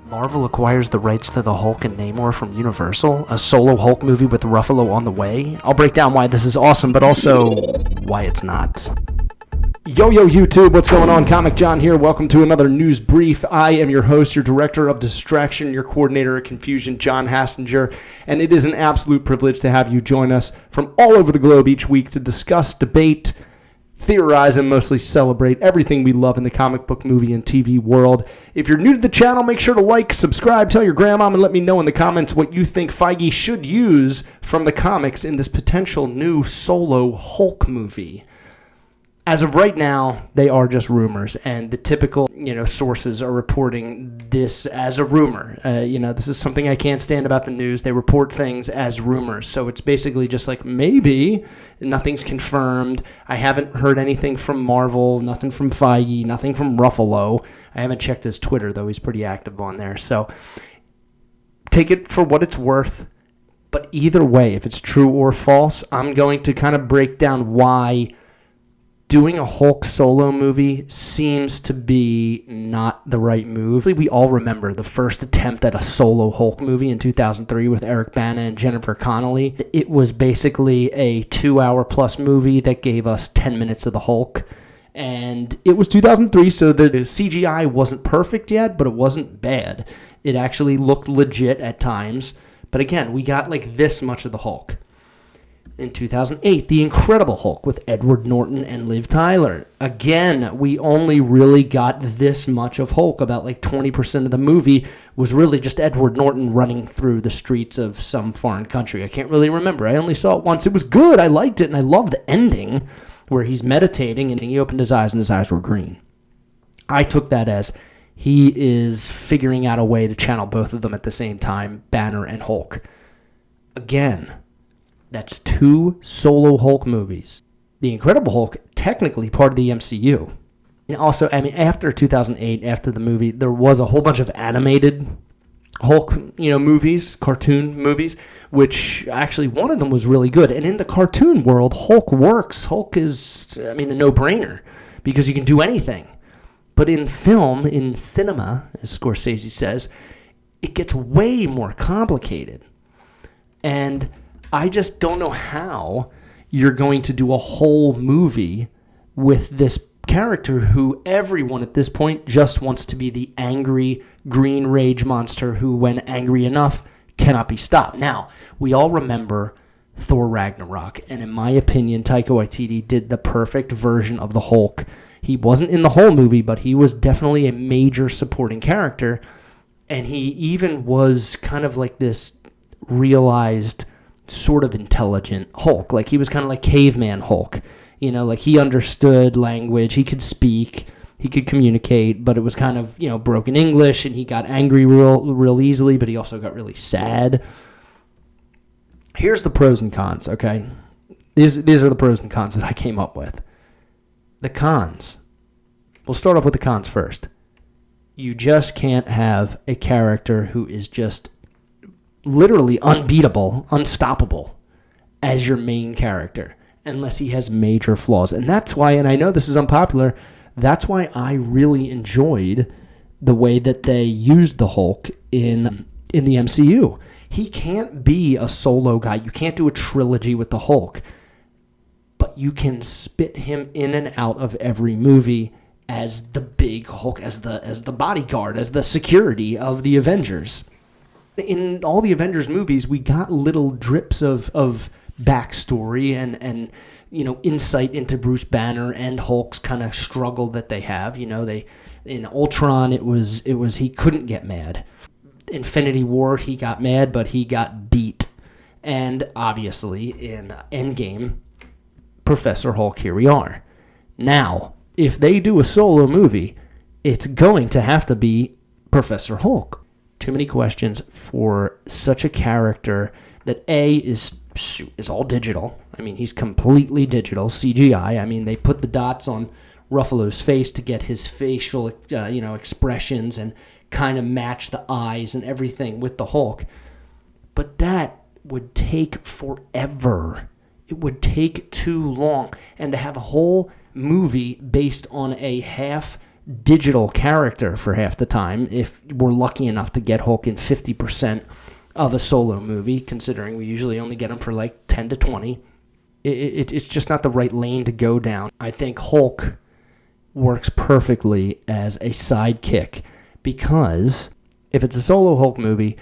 Marvel acquires the rights to the Hulk and Namor from Universal, a solo Hulk movie with Ruffalo on the way. I'll break down why this is awesome, but also why it's not. Yo, YouTube, what's going on? Comic John here. Welcome to another news brief. I am your host, your director of distraction, your coordinator of confusion, John Hassinger, and it is an absolute privilege to have you join us from all over the globe each week to discuss, debate, theorize, and mostly celebrate everything we love in the comic book, movie, and TV world. If you're new to the channel, make sure to like, subscribe, tell your grandmom, and let me know in the comments what you think Feige should use from the comics in this potential new solo Hulk movie. As of right now, they are just rumors, and the typical, sources are reporting this as a rumor. This is something I can't stand about the news. They report things as rumors, so it's basically just like maybe. Nothing's confirmed. I haven't heard anything from Marvel, nothing from Feige, nothing from Ruffalo. I haven't checked his Twitter, though. He's pretty active on there, so take it for what it's worth. But either way, if it's true or false, I'm going to kind of break down why doing a Hulk solo movie seems to be not the right move. We all remember the first attempt at a solo Hulk movie in 2003 with Eric Bana and Jennifer Connelly. It was basically a 2-hour-plus movie that gave us 10 minutes of the Hulk. And it was 2003, so the CGI wasn't perfect yet, but it wasn't bad. It actually looked legit at times. But again, we got like this much of the Hulk. In 2008, The Incredible Hulk with Edward Norton and Liv Tyler. Again, we only really got this much of Hulk. About like 20% of the movie was really just Edward Norton running through the streets of some foreign country. I can't really remember. I only saw it once. It was good. I liked it, and I loved the ending where he's meditating and he opened his eyes and his eyes were green. I took that as he is figuring out a way to channel both of them at the same time, Banner and Hulk. Again, that's 2 solo Hulk movies. The Incredible Hulk, technically part of the MCU. And also, after 2008, after the movie, there was a whole bunch of animated Hulk, movies, cartoon movies, which actually one of them was really good. And in the cartoon world, Hulk works. Hulk is, a no-brainer because you can do anything. But in film, in cinema, as Scorsese says, it gets way more complicated. And I just don't know how you're going to do a whole movie with this character who everyone at this point just wants to be the angry green rage monster who, when angry enough, cannot be stopped. Now, we all remember Thor Ragnarok, and in my opinion, Taika Waititi did the perfect version of the Hulk. He wasn't in the whole movie, but he was definitely a major supporting character, and he even was kind of like this realized sort of intelligent Hulk. Like he was kind of like caveman Hulk, like he understood language, he could speak, he could communicate, but it was kind of, broken English, and he got angry real easily, but he also got really sad. Here's the pros and cons, okay? These are the pros and cons that I came up with. The cons. We'll start off with the cons first. You just can't have a character who is just literally unbeatable, unstoppable as your main character unless he has major flaws. And that's why, and I know this is unpopular, that's why I really enjoyed the way that they used the Hulk in the MCU. He can't be a solo guy. You can't do a trilogy with the Hulk, but you can spit him in and out of every movie as the big Hulk, as the bodyguard, as the security of the Avengers. In all the Avengers movies, we got little drips of backstory and insight into Bruce Banner and Hulk's kind of struggle that they have. In Ultron, it was he couldn't get mad. Infinity War, he got mad, but he got beat. And obviously, in Endgame, Professor Hulk, here we are. Now, if they do a solo movie, it's going to have to be Professor Hulk. Too many questions for such a character that is all digital. He's completely digital, CGI. They put the dots on Ruffalo's face to get his facial, expressions and kind of match the eyes and everything with the Hulk. But that would take forever. It would take too long. And to have a whole movie based on a half digital character for half the time if we're lucky enough to get Hulk in 50% of a solo movie, considering we usually only get him for like 10 to 20. It's just not the right lane to go down. I think Hulk works perfectly as a sidekick because if it's a solo Hulk movie,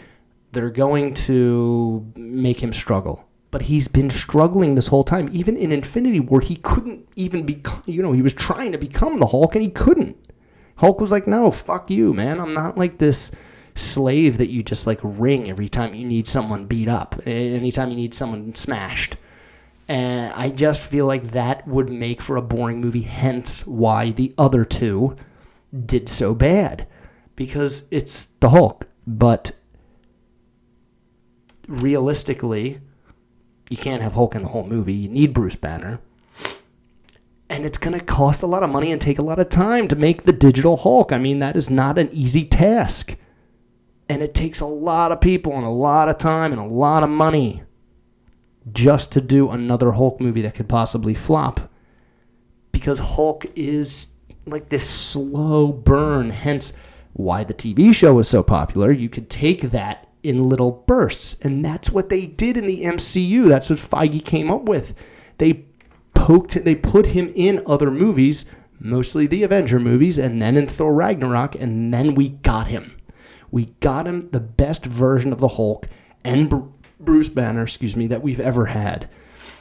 they're going to make him struggle. But he's been struggling this whole time. Even in Infinity War, he couldn't even become, he was trying to become the Hulk and he couldn't. Hulk was like, no, fuck you, man. I'm not like this slave that you just like ring every time you need someone beat up, anytime you need someone smashed. And I just feel like that would make for a boring movie, hence why the other two did so bad. Because it's the Hulk. But realistically, you can't have Hulk in the whole movie. You need Bruce Banner. And it's going to cost a lot of money and take a lot of time to make the digital Hulk. I mean, that is not an easy task. And it takes a lot of people and a lot of time and a lot of money just to do another Hulk movie that could possibly flop. Because Hulk is like this slow burn, hence why the TV show was so popular. You could take that in little bursts, and that's what they did in the MCU. That's what Feige came up with. They put him in other movies, mostly the Avenger movies, and then in Thor Ragnarok, and then we got him. We got him the best version of the Hulk and Bruce Banner, that we've ever had.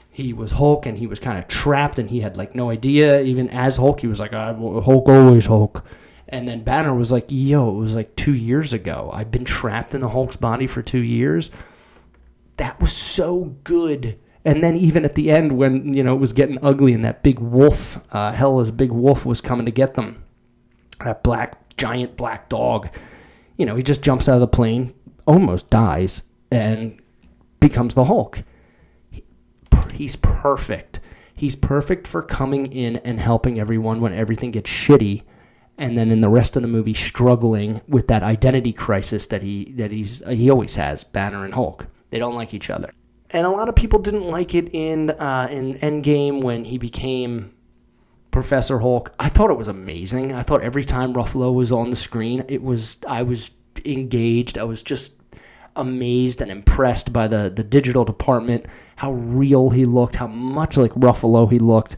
He was Hulk, and he was kind of trapped, and he had like no idea. Even as Hulk, he was like, Hulk always Hulk. And then Banner was like, yo, it was like 2 years ago. I've been trapped in the Hulk's body for 2 years. That was so good. And then even at the end when, it was getting ugly and that big wolf, Hela's big wolf was coming to get them. That giant black dog. He just jumps out of the plane, almost dies, and becomes the Hulk. He's perfect. He's perfect for coming in and helping everyone when everything gets shitty. And then in the rest of the movie, struggling with that identity crisis that he always has, Banner and Hulk. They don't like each other. And a lot of people didn't like it in Endgame when he became Professor Hulk. I thought it was amazing. I thought every time Ruffalo was on the screen, I was engaged. I was just amazed and impressed by the digital department, how real he looked, how much like Ruffalo he looked,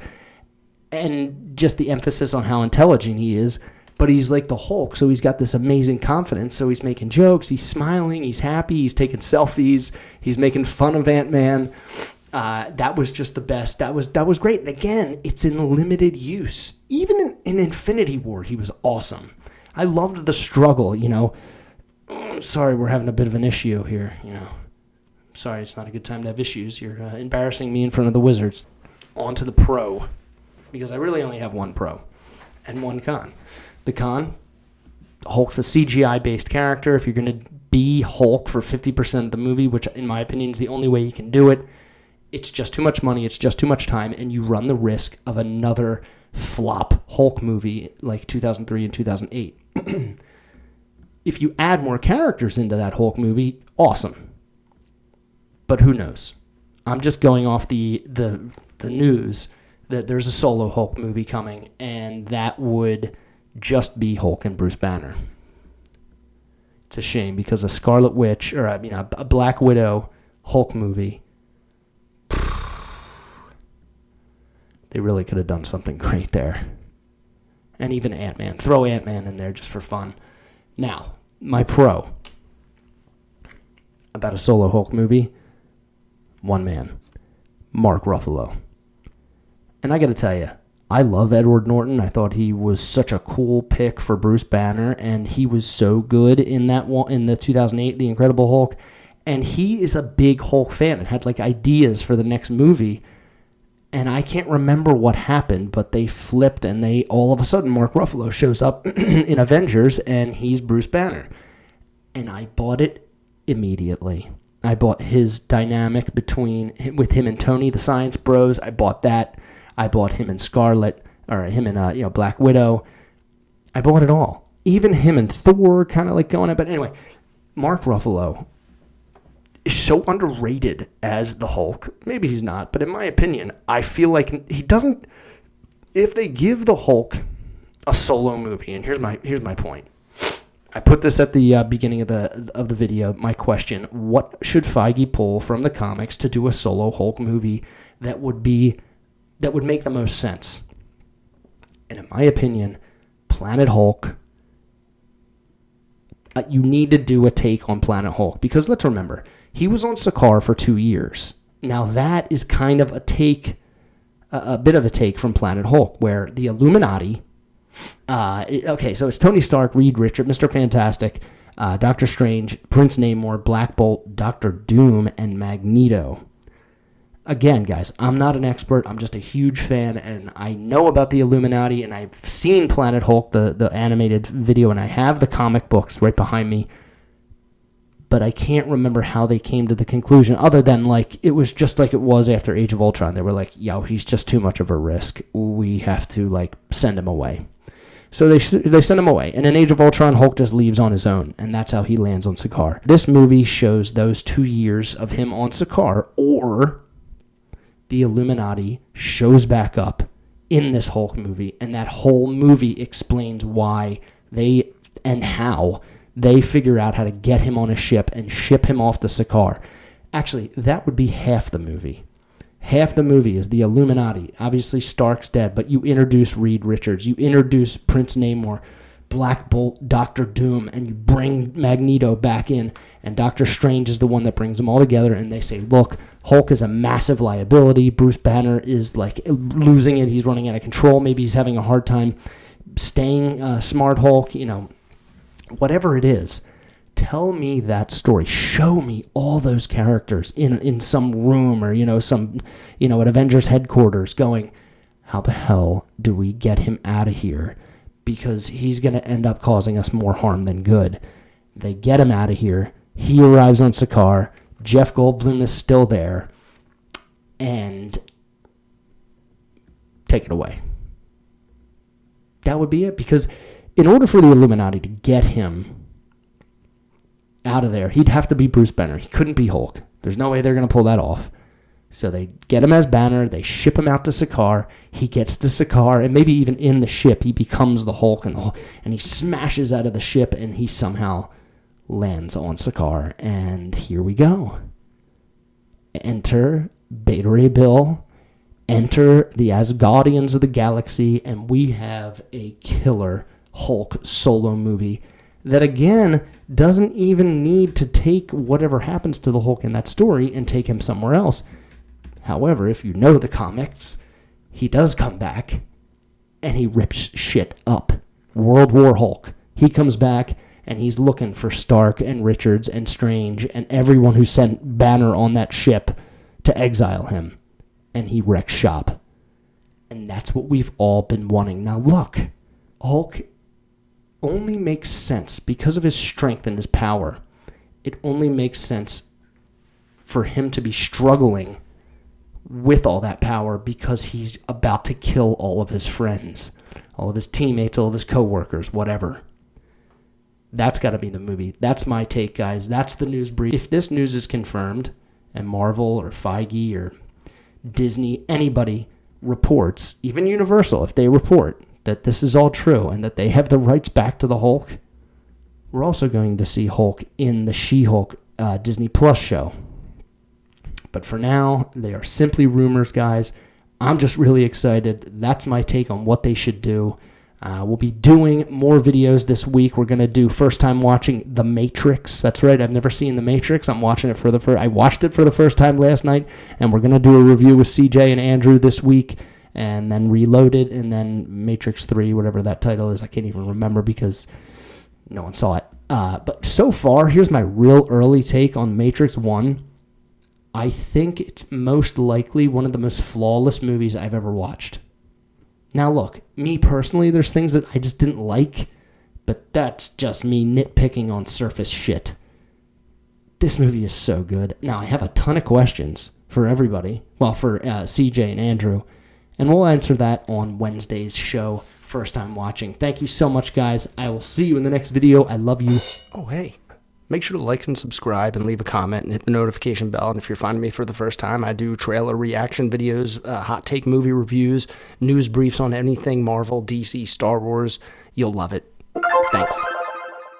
and just the emphasis on how intelligent he is. But he's like the Hulk, so he's got this amazing confidence. So he's making jokes, he's smiling, he's happy, he's taking selfies, he's making fun of Ant-Man. That was just the best. That was great. And again, it's in limited use. Even in Infinity War, he was awesome. I loved the struggle, Sorry, we're having a bit of an issue here, Sorry, it's not a good time to have issues. You're embarrassing me in front of the Wizards. On to the pro, because I really only have one pro and one con. The con, Hulk's a CGI-based character. If you're going to be Hulk for 50% of the movie, which in my opinion is the only way you can do it, it's just too much money, it's just too much time, and you run the risk of another flop Hulk movie like 2003 and 2008. If you add more characters into that Hulk movie, awesome. But who knows? I'm just going off the news that there's a solo Hulk movie coming, and that would just be Hulk and Bruce Banner. It's a shame because a Scarlet Witch, a Black Widow Hulk movie, they really could have done something great there. And even Ant-Man. Throw Ant-Man in there just for fun. Now, my pro about a solo Hulk movie, one man, Mark Ruffalo. And I got to tell you, I love Edward Norton. I thought he was such a cool pick for Bruce Banner, and he was so good in that one, in the 2008 The Incredible Hulk. And he is a big Hulk fan and had like ideas for the next movie. And I can't remember what happened, but they flipped, and all of a sudden Mark Ruffalo shows up in Avengers, and he's Bruce Banner. And I bought it immediately. I bought his dynamic with him and Tony, the Science Bros. I bought that. I bought him and Scarlet, or him and Black Widow. I bought it all. Even him and Thor kind of like going at. But anyway, Mark Ruffalo is so underrated as the Hulk. Maybe he's not, but in my opinion, I feel like he doesn't. If they give the Hulk a solo movie. And here's my point. I put this at the beginning of the video. My question: what should Feige pull from the comics to do a solo Hulk movie that would make the most sense? And in my opinion, Planet Hulk. You need to do a take on Planet Hulk, because let's remember, he was on Sakaar for 2 years. Now that is kind of a bit of a take from Planet Hulk, where the Illuminati. So it's Tony Stark, Reed Richards, Mr. Fantastic, Doctor Strange, Prince Namor, Black Bolt, Doctor Doom, and Magneto. Again, guys, I'm not an expert. I'm just a huge fan, and I know about the Illuminati, and I've seen Planet Hulk, the animated video, and I have the comic books right behind me. But I can't remember how they came to the conclusion, other than, like, it was just like it was after Age of Ultron. They were like, yo, he's just too much of a risk. We have to, like, send him away. So they send him away. And in Age of Ultron, Hulk just leaves on his own, and that's how he lands on Sakaar. This movie shows those 2 years of him on Sakaar, or the Illuminati shows back up in this Hulk movie, and that whole movie explains why they and how they figure out how to get him on a ship and ship him off to Sakaar. Actually, that would be half the movie. Half the movie is the Illuminati. Obviously, Stark's dead, but you introduce Reed Richards, you introduce Prince Namor, Black Bolt, Doctor Doom, and you bring Magneto back in, and Doctor Strange is the one that brings them all together, and they say, look, Hulk is a massive liability. Bruce Banner is, like, losing it. He's running out of control. Maybe he's having a hard time staying smart Hulk, whatever it is. Tell me that story. Show me all those characters in some room or, at Avengers headquarters going, how the hell do we get him out of here? Because he's going to end up causing us more harm than good. They get him out of here. He arrives on Sakaar. Jeff Goldblum is still there. And take it away. That would be it. Because in order for the Illuminati to get him out of there, he'd have to be Bruce Banner. He couldn't be Hulk. There's no way they're going to pull that off. So they get him as Banner. They ship him out to Sakaar. He gets to Sakaar, and maybe even in the ship, he becomes the Hulk, and he smashes out of the ship, and he somehow lands on Sakaar. And here we go. Enter Beta Ray Bill. Enter the Asgardians of the galaxy, and we have a killer Hulk solo movie that, again, doesn't even need to take whatever happens to the Hulk in that story and take him somewhere else. However, if you know the comics, he does come back, and he rips shit up. World War Hulk. He comes back, and he's looking for Stark and Richards and Strange and everyone who sent Banner on that ship to exile him. And he wrecks shop. And that's what we've all been wanting. Now look, Hulk only makes sense because of his strength and his power. It only makes sense for him to be struggling with all that power because he's about to kill all of his friends, all of his teammates, all of his co-workers, whatever. That's got to be the movie. That's my take, guys. That's the news brief. If this news is confirmed, and Marvel or Feige or Disney, anybody reports, even Universal, if they report that this is all true and that they have the rights back to the Hulk, we're also going to see Hulk in the She-Hulk Disney Plus show. But for now, they are simply rumors, guys. I'm just really excited. That's my take on what they should do. We'll be doing more videos this week. We're going to do first time watching The Matrix. That's right. I've never seen The Matrix. I'm watching it for the first. I watched it for the first time last night, and we're going to do a review with CJ and Andrew this week, and then Reloaded, and then Matrix 3, whatever that title is. I can't even remember because no one saw it. But so far, here's my real early take on Matrix 1. I think it's most likely one of the most flawless movies I've ever watched. Now look, me personally, there's things that I just didn't like, but that's just me nitpicking on surface shit. This movie is so good. Now, I have a ton of questions for everybody. Well, for CJ and Andrew, and we'll answer that on Wednesday's show, First Time Watching. Thank you so much, guys. I will see you in the next video. I love you. Oh, hey. Make sure to like and subscribe and leave a comment and hit the notification bell. And if you're finding me for the first time, I do trailer reaction videos, hot take movie reviews, news briefs on anything Marvel, DC, Star Wars. You'll love it. Thanks.